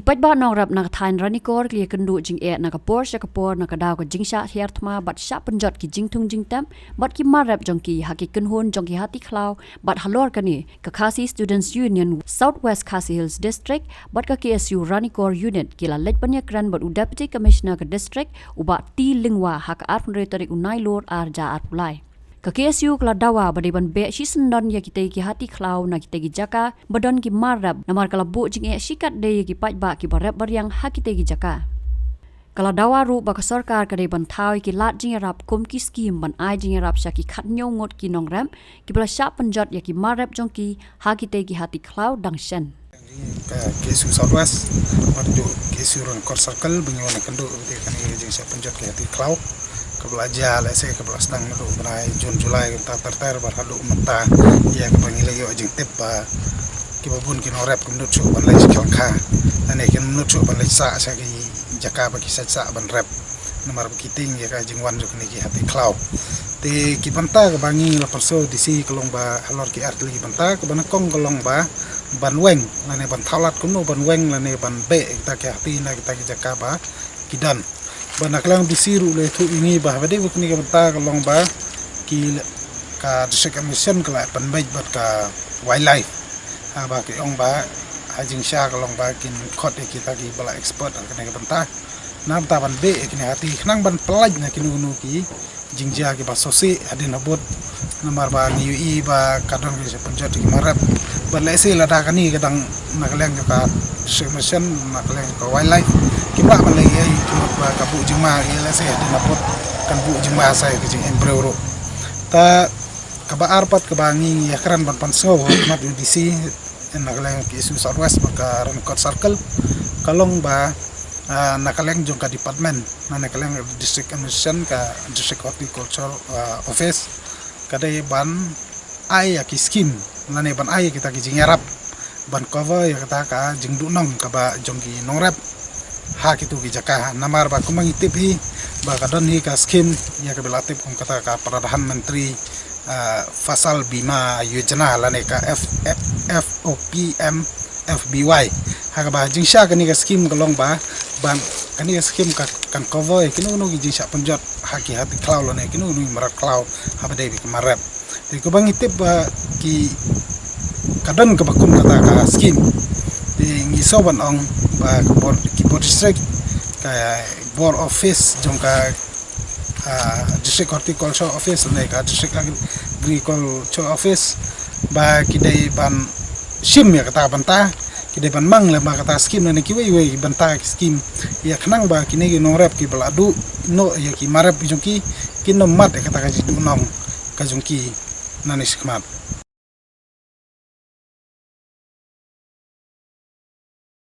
Kipat ba nong rap nak thain ranikor kli kendu jing nak kapor syakapor nak daw ko jing sha hiar thma bat sha penjot ki jing tung jing tam bat ki mar rap jong ki haki kunhun jong ki hati khlau bat halor kani ka Khasi Students Union Southwest Khasi Hills District bat ka KSU ranikor unit kila lej panya kran bat Deputy Commissioner ka district uba ti lingwa hak ar retorik unai lor arja ar pulai ka KSU kala dawa badiban be shi sendon ya kita ki hati khlau na kita ki jaka badon ki marab namar kala bu jing shikat de ki paj ba ki barab baryang ha kita ki jaka kala dawa ru ba ka sarkar ka de ban thau ki lat jing rap kum ki scheme ban ai jing rap sha ki khat nyong ngot ki nong ram ki bla sha panjot ya ki marab jong ki ha kita ki hati khlau dang shen ka KSU Southwest marjo KSU ron kor circle bengona kendo de kan jing sha panjot ki hati khlau kebelajar lese kebelas tang lu berai Jun Julai kita terter berhalu mata ya kepangile yo jing tip ba kibabun kin orep kum nucu ban lai kalka ane kin nucu ban lai sa ki jaka ba ki sa ban rep nomor kiting ya ka jing wan juk ni ki hati cloud te ki panta ka bangi la perso disi kolong ba halor ki artli ki panta ka ban kong kolong ba ban weng lane ban thalat kum no ban weng lane ban be kita ki hati na kita ki jaka ba kidan banak lang disiru le thu ini bah bade bukni ka bata kalong ba ki ka district commission kala panbaj bat ka wildlife ha ba ki ong ba hajing sha kalong ba kin khot kita ki bala expert ka ne ka bata nam ta ban be ki hati nang ban pelaj na ki nu ki jingja ki ba sosi adin abot namar ba ni ui ba kadang ki penjat ki marap ban le se la da kani kadang nakaleng ka district commission nakaleng ka wildlife kita malay ay ba kabu jema ila saya dinapot kan bu jema saya ke jing embryo ta kabaar pat kabangi ya kran ban panso mat UDC nakaleng KSU Southwest ka ran court circle kalong ba nakaleng jong ka department nakaleng district commission ka district horticulture office kadai ban ai ki scheme nane ban ai kita ki jing yarap ban cover ya kata ka jing dunong ka ba jong ki nongrap ha kitu ki jaka namar ba kumang itip hi ba kadon hi ka scheme ya ka belatip kum kata ka Pradhan Menteri Fasal Bima Yojana lane ka FOPM FBY ha ka ba jingsha ka ni ka scheme kalong ba ban kani ka scheme ka kan cover kinu no ki jingsha panjot ha ki hati cloud lane kinu no marat cloud ha ba dei ki marap ti ko bang itip ba ki kadon ka bakum kata ka scheme ngi soban ong ba board district ka board office jong ka district horticulture office ne ka district agriculture office ba kidai ban sim ya kata banta kidai ban mang le ba kata scheme ne ki we banta scheme ya khnang ba kini gi nong rep ki baladu no ya ki marap jong ki no mat kata ka ji nong ka jong ki nanis kmat